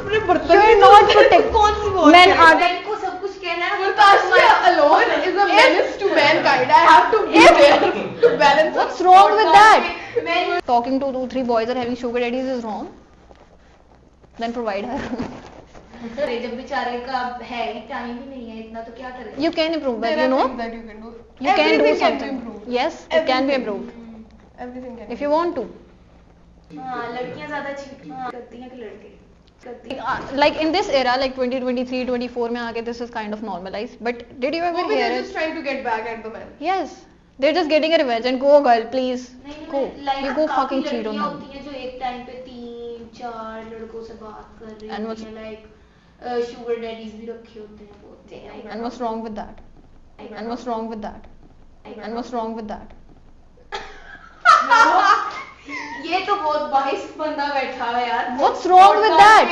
अपने बर्तन You're not protect. कौन सी बात Men है? are the. Men को सब कुछ कहना है. Natasha alone is a menace to mankind. I have to be there to balance. What's wrong with that? Men Talking to 2-3 boys or having sugar daddies is wrong. Then provide her. जब बेचारे का है ही time ही नहीं है इतना तो क्या करें. You can improve that, There you are know. things that you can do. You can do Everything can be something. improved. Yes, it can be Everything. improved. Everything can. If you want to. हाँ लड़कियाँ ज़्यादा cheat करती हैं कि लड़के करती हैं. Like in this era, like 2023, 24 में आके this is kind of normalized. But did you ever Maybe hear they're it? just trying to get back at the men. Yes. They're just getting a revenge and go girl, please. नहीं Go. like You go काफी fucking cheat on लड़कियाँ them. होती हैं जो एक time पे 3-4 लड़कों से बात कर रही And होती हैं like sugar daddies भी रखे होते हैं बहुत हैं. And what's wrong with that? And what's wrong with that? And what's wrong with that? ये तो बहुत बाइस बंदा बैठा है यार. What's wrong with that?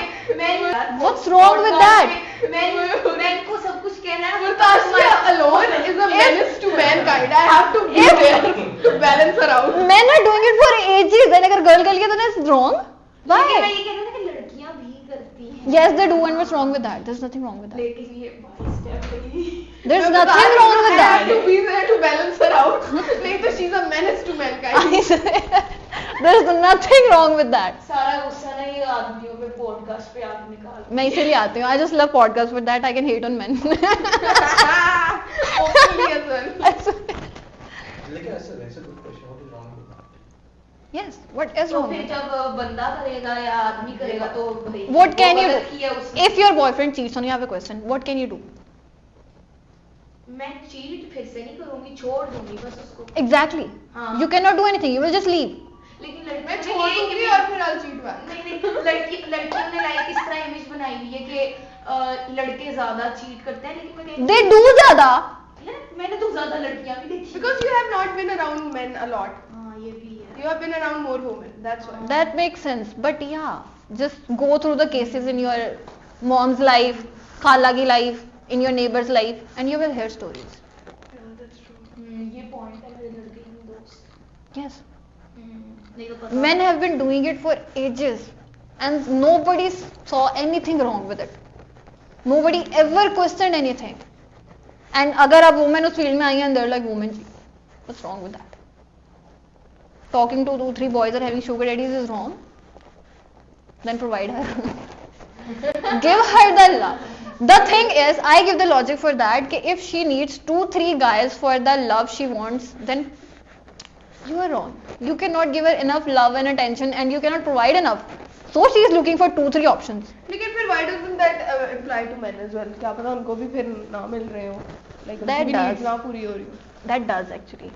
What's wrong with that? Men को सब कुछ कहना है. Natasha alone is a menace to mankind. I have to be there to balance her out. Men are doing it for ages. And अगर girl किया तो that's wrong. मैं Why? ये कह रही हूँ ना कि लड़कियाँ भी करती हैं. Yes, they do. And what's wrong with that? There's nothing wrong with that. लेकिन ये बाइस step है. There's nothing wrong with I have to that. be there to balance her out. नहीं तो she's a menace to mankind. There's nothing wrong with that. सारा गुस्सा ना ये आदमियों पे पॉडकास्ट पे आप निकाल. मैं इसीलिए आती हूँ. I just love podcasts with that. I can hate on men. Openly as well. लेकिन ऐसा वैसे good question. What is wrong with that? Yes. What is तो wrong फिर with that? जब बंदा करेगा या आदमी करेगा तो भाई What can वो you गलत किया do? उसने. If your boyfriend cheats on you, I have a question. What can you do? मैं चीट फिर से नहीं करूंगी, छोड़ दूंगी बस उसको. Exactly. हाँ. You cannot do anything. You will just leave. लेकिन मैं लड़कियों छोड़ ने ये दूंगी कि और फिर I'll cheat back. नहीं लड़कियों ने लाइक इस तरह इमेज बनाई हुई है कि लड़के ज्यादा चीट करते हैं लेकिन मैं कहती They do ज़्यादा. यार मैंने तो ज्यादा लड़कियां भी देखी. Because you have not been around men a lot. हाँ ये भी है. You have been around more women. That's why. That makes sense. But yeah, just go through the cases in your mom's life, khala ki life, in your neighbor's life, and you will hear stories. Yeah, that's true. ये point है मेरे लड़के के दोस्त. Yes. नहीं तो पता. Men have been doing it for ages, and nobody saw anything wrong with it. Nobody ever questioned anything. And अगर आप women उस field में आई हैं and they're like women, what's wrong with that? Talking to 2-3 boys or having sugar daddies is wrong. Then provide her. Give her the love. The thing is, I give the logic for that. कि if she needs 2-3 guys for the love she wants, then you are wrong. You cannot give her enough love and attention, and you cannot provide enough. So she is looking for 2-3 options. लेकिन फिर why doesn't that apply to men as well? क्या पता उनको भी फिर ना मिल रहे हो. Like That उनकी भी does. needs ना पूरी हो रही हो. That does actually.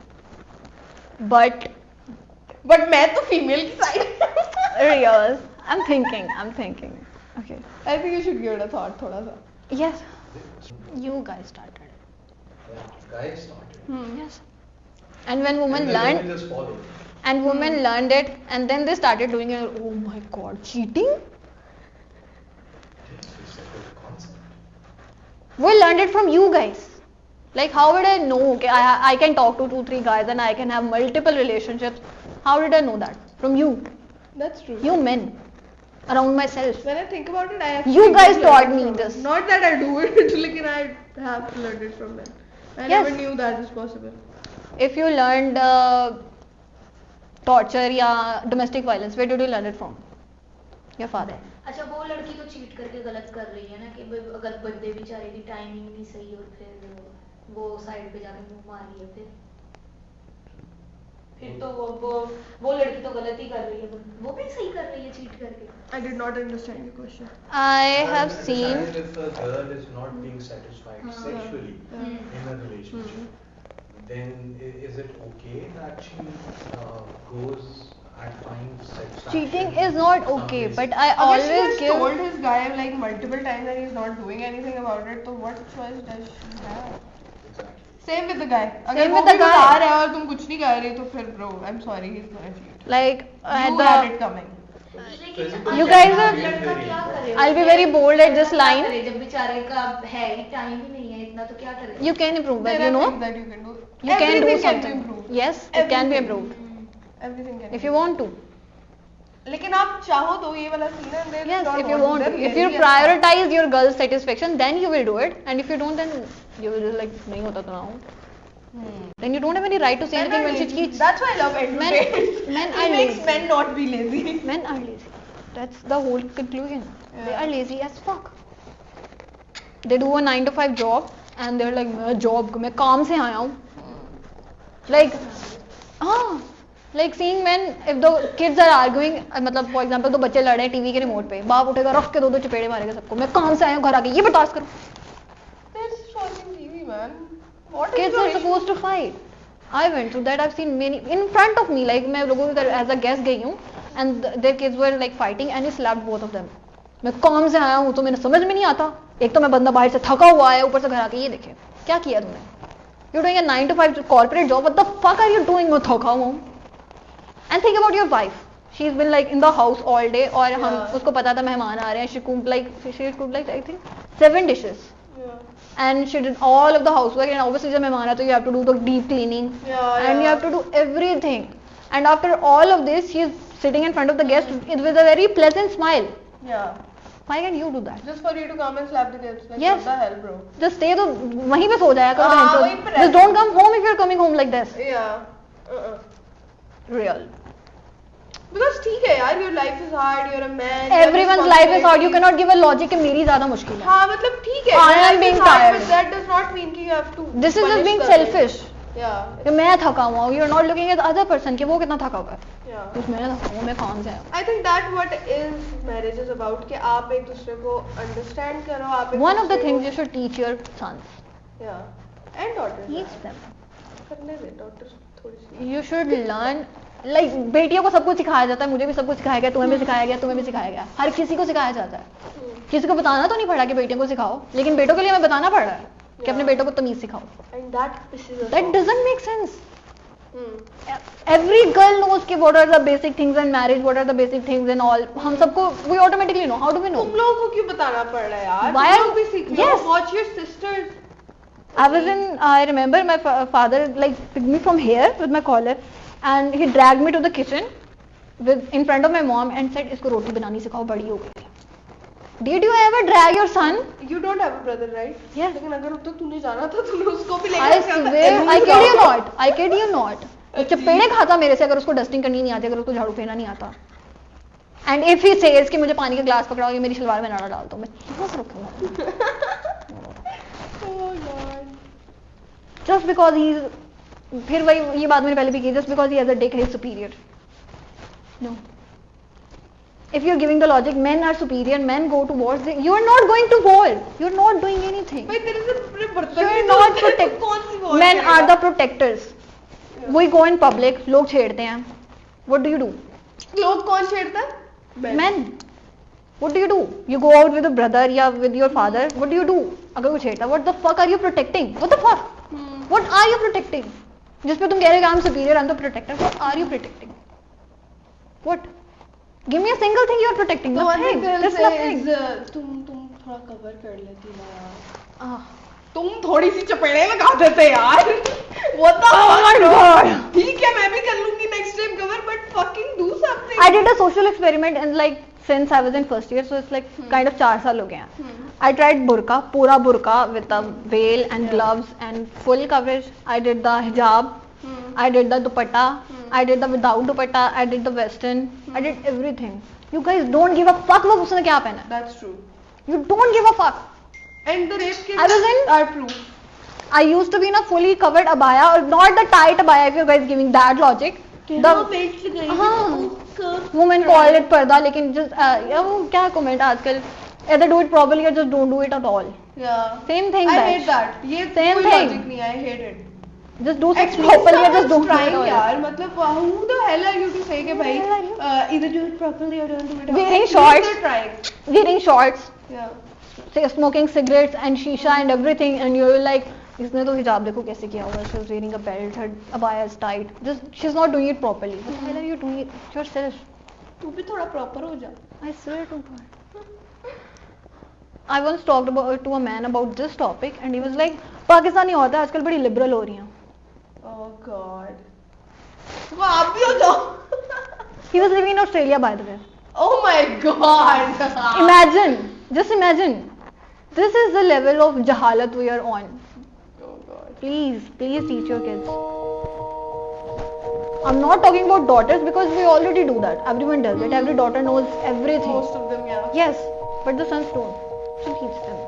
But मैं तो female की side. real. I'm thinking. Okay. I think you should give it a thought थोड़ा सा. Yes. You guys started. Guys started. Yes. And when women And then learned, women just followed. and women learned it, and then they started doing it. Oh my God, cheating? It's a good concept. We learned it from you guys. Like, how did I know? Okay, I can talk to 2-3 guys and I can have multiple relationships. How did I know that? From you. That's true. You men. Around myself. When I think about it, I actually You guys did taught learn me from this. them. Not that I do it, लेकिन I have learned it from them. I Yes. never knew that is possible. If you learned torture या domestic violence, where did you learn it from? Your father. अच्छा वो लड़की तो cheat करके गलत कर रही है ना कि अगर बंदे बेचारे की टाइमिंग नहीं सही और फिर वो साइड पे जाके मुंह मार रही है फिर तो वो लड़की तो गलत ही कर रही है. वो भी सही कर रही है चीट करके. I did not understand your question. I have Well, seen. If a girl is not being satisfied sexually in a relationship, then is it okay that she goes and finds satisfaction? Cheating is not okay, someplace? but I If she always has give. told his guy like multiple times that he's not doing anything about it, तो what choice does she have? Exactly. Same with the guy. अगर Same वो with the भी guy. बता रहा है और तुम कुछ नहीं कर रही तो फिर bro, I'm sorry, he's gonna cheat. Like You had it coming. लेकिन You guys are- लड़का क्या करे. I'll be very bold at this line. जब बेचारे का है ही टाइम ही नहीं है इतना तो क्या करे. You can improve that, There you are know. things that you can do. You can do Everything can be something. improved. Yes, it can be Everything. improved. Everything can. If you want to. लेकिन आप चाहो तो ये वाला scene है they Yes, don't if you want want, them if you very prioritize your girl's satisfaction, then you will do it, and if you don't, then you will just like नहीं होता तो ना हो. Then you don't have any right to say Men anything are when she lazy. cheats. That's why I love entertainment. Men It are makes lazy. men not be lazy. Men are lazy. That's the whole conclusion. They Yeah. are lazy as fuck. They do a 9 to 5 job and they're like मैं job मैं काम से आया हूँ. Like like seeing men if the kids are arguing मतलब for example दो बच्चे लड़े टीवी के रिमोट पे बाप उठेगा रख के दो चपेड़े मारेगा सबको मैं काम से आया हूँ घर आके ये बर्दाश्त करो. They're just watching TV, man. What is Kids your are issue? supposed to fight. I went through that. I've seen many in front of me. Like मैं लोगों के घर as a guest गई हूँ and their kids were like fighting and he slapped both of them. मैं काम से आया हूँ तो मैंने समझ में नहीं आता. एक तो मैं बंदा बाहर से थका हुआ है ऊपर से घर आके ये देखे क्या किया तुमने. You're doing a 9 to 5 corporate job. What the fuck are you doing? मैं थका हुआ हूँ. And think about your wife. She's been like in the house all day और हम उसको पता था मेहमान आ रहे हैं. She cooked like I think 7 dishes. Yeah. And she did all of the housework and obviously जब मेहमान आया तो you have to do the deep cleaning and you have to do everything and after all of this she is sitting in front of the guest with a very pleasant smile. Yeah. Why can't you do that? Just for you to come and slap the kids. Like, Yes. what the hell, bro? Just stay तो वहीं पे सो जाया करो हाँ, बहन वहीं पे चोद. रह Just don't come home if you're coming home like this. Yeah. Real. Because ठीक है यार, your life is hard, you're a man. Everyone's life is hard. You cannot give a logic कि मेरी ज़्यादा मुश्किल है. हाँ मतलब ठीक है. I your am life being is hard, tired. But that does not mean कि you have to. This is just punish being the other. selfish. Yeah. कि मैं थका हुआ हूँ. You're not looking at the other person कि वो कितना थका हुआ है. Yeah. कुछ मैं थका हूँ मैं काम से आया हूँ. I think that what is marriage is about कि आप एक दूसरे को understand करो आप एक One of the दूसरे things को- you should teach your sons. Yeah. And daughters. Teach them. करने दे daughters थोड़ी सी. You should learn. Like बेटियों को सब कुछ सिखाया जाता है. मुझे भी सब कुछ सिखाया गया. तुम्हें भी सिखाया गया. तुम्हें भी सिखाया गया. हर किसी को सिखाया जाता है. किसी को बताना तो नहीं पड़ा कि बेटियों को सिखाओ. लेकिन बेटों के लिए हमें बताना पड़ रहा है कि अपने बेटों को तमीज सिखाओ. And that pisses us That off. doesn't make sense. Hmm. Every girl knows कि what are the basic things in marriage, what are the basic things in all. हम सबको we automatically know. How do we know? तुम लोगों को क्यों बताना पड़ रहा है यार? Why तुम are- लोग भी सीख लो. Yes. Watch your sisters. I remember my father like picked me from here with my collar and he dragged me to the kitchen in front of my mom and said इसको रोटी बनानी सिखाओ बड़ी हो गई. Did you ever drag your son? You don't have a brother, right? Yes. लेकिन अगर अब तक तूने जाना था तूने उसको भी I लेकर swear, I kid you not. I kid you not. वो चपेड़े खाता मेरे से अगर उसको डस्टिंग करनी नहीं आती, अगर उसको झाड़ू फेरना नहीं आता. And if he says कि मुझे पानी का ग्लास पकड़ाओ ये मेरी शलवार में ना डाल दो मैं बस रखूंगा. Oh God. Just because he's फिर वही ये बात मैंने पहले भी की. Just because he has a dick, he's superior. No. If you're giving the logic, men are superior, men go to wars. You are not going to war. You're not doing anything. भाई तेरे से पूरे बर्तन You're भी not धोते हैं, protect. तू कौन सी war Men करेगा? are the protectors. We go in public. लोग छेड़ते हैं. What do you do? लोग कौन छेड़ता है? Men. What do you do? You go out with a brother या with your father. What do you do? अगर वो छेड़ता, what the fuck are you protecting? What the fuck? What are you protecting? जिस पे तुम कह रहे हो I'm superior, I'm the protector. What are you protecting? What? Give me a single thing you are protecting. The one Nothing. thing they'll There's say nothing. is तुम थोड़ा cover कर लेती ना यार. Ah. तुम थोड़ी सी चपेड़े लगा देते यार. What the Oh my fuck? God. ठीक है मैं भी कर लूंगी next time cover but fucking do something. I did a social experiment and like since I was in first year, so it's like kind of 4 साल हो गए हैं. I tried burqa, पूरा burqa with a veil and gloves and full coverage. I did the hijab. I did the dupatta. I did the without dupatta. I did the western. I did everything. You guys don't give a fuck वो उसने क्या पहना है. That's true. You don't give a fuck. And the rape I was cases in- are proof. I used to be in a fully covered abaya, or not the tight abaya if you guys giving that logic. The women call it पर्दा, लेकिन just यार वो क्या comment आजकल. Either do it properly or just don't do it at all. Yeah. Same thing. I bitch. hate that. ये Same कोई thing. logic नहीं है. I hate it. Just do At things least properly or just someone's don't do it trying at all. यार. मतलब who the hell are you to say कि Who the भाई hell are you? either do it properly or don't do it. Wearing At least shorts. they're trying. Wearing shorts, Yeah. say smoking cigarettes and shisha and everything, and you're like, इसने तो हिजाब देखो कैसे किया हुआ. She was wearing a belt, her abaya is tight. Just she's not doing it properly. What the hell are you doing it yourself? तू भी थोड़ा proper हो जा. I swear to God. I once talked to a man about this topic, and he was like, Pakistani औरतें आजकल बड़ी liberal हो रही हैं. Oh God. वो आप भी हो जाओ. He was living in Australia, by the way. Oh my god. Imagine, just imagine. This is the level of jahalat we are on. Oh god. Please teach your kids. I'm not talking about daughters because we already do that. Everyone does it. Every daughter knows everything. Most of them, yeah. Yes, but the sons don't. So teach them.